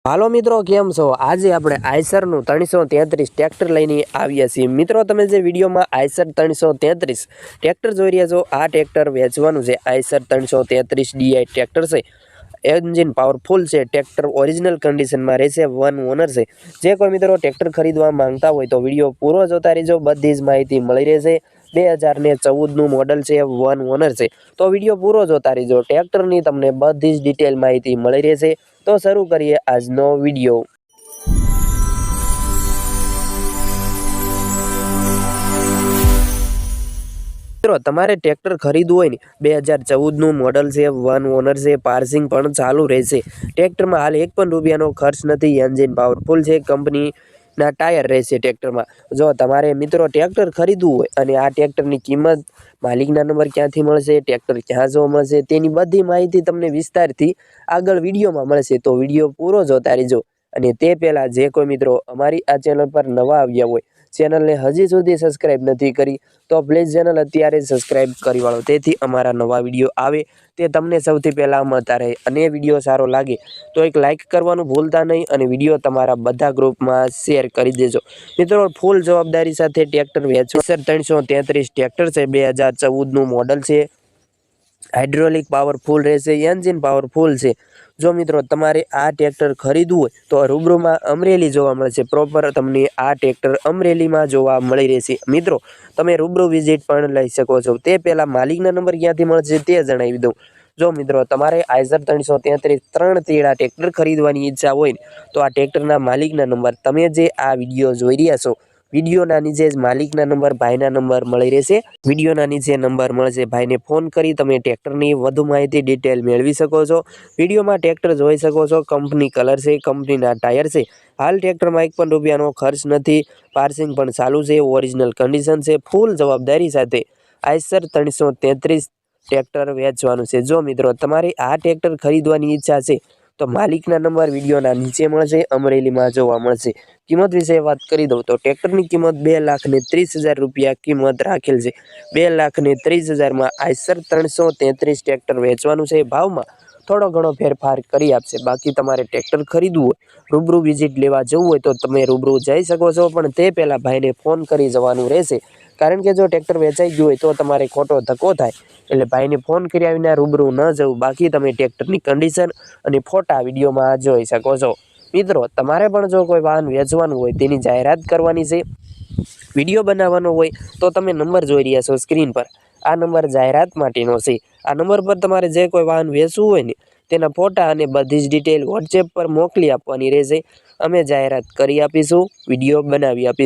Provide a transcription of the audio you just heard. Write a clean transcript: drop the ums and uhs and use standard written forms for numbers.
હાલો મિત્રો, કેમ છો? આજે આપણે આઈસરનું 333 ટ્રેક્ટર લઈને આવ્યા છીએ। મિત્રો, તમે જે વિડીયોમાં આઈસર 333 ટ્રેક્ટર જોઈ રહ્યા છો, આ ટ્રેક્ટર વેચવાનું છે। આઈસર 333 ડીઆઈ ટ્રેક્ટર છે। એન્જિન પાવરફુલ છે। ટ્રેક્ટર ઓરિજિનલ કન્ડિશનમાં રહેશે। વન ઓનર છે। જે કોઈ મિત્રો ટ્રેક્ટર ખરીદવા માંગતા હોય તો વિડીયો પૂરો જોતા રહેજો, બધી જ માહિતી મળી રહેશે। 2014નું મોડલ છે, વન ઓનર છે। તો વિડીયો પૂરો જોતા રહેજો, ટ્રેક્ટરની તમને બધી જ ડિટેલ માહિતી મળી રહેશે। તો શરૂ કરીએ આજનો વિડીયો। મિત્રો, તમારે ટ્રેક્ટર ખરીદવું હોય ને 2014નું મોડલ છે, વન ઓનર છે, પાર્સિંગ પણ ચાલુ રહેશે। ટ્રેક્ટરમાં હાલ એક પણ રૂપિયાનો ખર્ચ નથી। એન્જિન પાવરફુલ છે, કંપનીના ટાયર રહેશે ટ્રેક્ટરમાં। જો તમારે મિત્રો ટ્રેક્ટર ખરીદવું હોય અને આ ટ્રેક્ટરની કિંમત, માલિકના નંબર ક્યાંથી મળશે, ટ્રેક્ટર ક્યાં જોવા મળશે, તેની બધી માહિતી તમને વિસ્તારથી આગળ વિડીયોમાં મળશે। તો વિડીયો પૂરો જોતા રહેજો। અને તે પહેલાં જે કોઈ મિત્રો અમારી આ ચેનલ પર નવા આવ્યા હોય, ચેનલને હજી સુધી સબસ્ક્રાઈબ નથી કરી તો પ્લીઝ ચેનલ અત્યારે સબસ્ક્રાઈબ કરી વાળો, તેથી અમારા નવા વિડીયો આવે તે તમને સૌથી પહેલાં મળતા રહે। અને વિડીયો સારો લાગે તો એક લાઇક કરવાનું ભૂલતા નહીં અને વિડીયો તમારા બધા ગ્રુપમાં શેર કરી દેજો। મિત્રો, ફૂલ જવાબદારી સાથે ટ્રેક્ટર વેચો। 333 ટ્રેક્ટર છે, 2014નું મોડલ છે, હાઇડ્રોલિક પાવરફુલ રહેશે, એન્જિન પાવરફુલ છે। જો મિત્રો તમારે આ ટ્રેક્ટર ખરીદવું હોય તો રૂબરૂમાં અમરેલી જોવા મળશે। પ્રોપર તમને આ ટ્રેક્ટર અમરેલીમાં જોવા મળી રહેશે। મિત્રો, તમે રૂબરૂ વિઝિટ પણ લઈ શકો છો। તે પહેલાં માલિકના નંબર ક્યાંથી મળશે તે જણાવી દઉં। જો મિત્રો તમારે આઈસર 333 3 તેડા ટ્રેક્ટર ખરીદવાની ઈચ્છા હોય તો આ ટ્રેક્ટરના માલિકના નંબર તમે જે આ વિડીયો જોઈ રહ્યા છો, વિડીયોના નીચે જ માલિકના નંબર, ભાઈના નંબર મળી રહેશે। વિડીયોના નીચે નંબર મળશે, ભાઈને ફોન કરી તમે ટ્રેક્ટરની વધુ માહિતી ડિટેલ મેળવી શકો છો। વિડીયોમાં ટ્રેક્ટર જોઈ શકો છો, કંપની કલર છે, કંપનીના ટાયર છે। હાલ ટ્રેક્ટરમાં એક પણ રૂપિયાનો ખર્ચ નથી, પાર્સિંગ પણ ચાલુ છે, ઓરિજિનલ કન્ડિશન છે, ફૂલ જવાબદારી સાથે આઈસર 333 ટ્રેક્ટર વેચવાનું છે। જો મિત્રો તમારે આ ટ્રેક્ટર ખરીદવાની ઈચ્છા છે તો માલિકના નંબર વિડીયોના નીચે મળશે, અમરેલીમાં જોવા મળશે। કિંમત વિશે વાત કરી દઉં તો ટ્રેક્ટરની કિંમત 2,30,000 રૂપિયા કિંમત રાખેલ છે। 2,30,000માં આઈસર 333 ટ્રેક્ટર વેચવાનું છે। ભાવમાં થોડો ઘણો ફેરફાર કરી આપશે। બાકી તમારે ટ્રેક્ટર ખરીદવું હોય, રૂબરૂ વિઝિટ લેવા જવું હોય તો તમે રૂબરૂ જઈ શકો છો, પણ તે પહેલાં ભાઈને ફોન કરી જવાનું રહેશે। કારણ કે જો ટ્રેક્ટર વેચાઈ ગયું હોય તો તમારે ખોટો ધક્કો થાય, એટલે ભાઈને ફોન કરી આવીને રૂબરૂ ન જવું। બાકી તમે ટ્રેક્ટરની કન્ડિશન અને ફોટા વિડીયોમાં જોઈ શકો છો। મિત્રો, તમારે પણ જો કોઈ વાહન વેચવાનું હોય, તેની જાહેરાત કરવાની છે, વિડીયો બનાવવાનો હોય તો તમે નંબર જોઈ રહ્યા છો સ્ક્રીન પર, આ નંબર જાહેરાત માટેનો છે। આ નંબર પર તમારે જે કોઈ વાહન વેચવું હોય ને તેના ફોટા અને બધી જ ડિટેલ વોટ્સએપ પર મોકલી આપવાની રહેશે। અમે જાહેરાત કરી આપીશું, વિડીયો બનાવી આપીશું।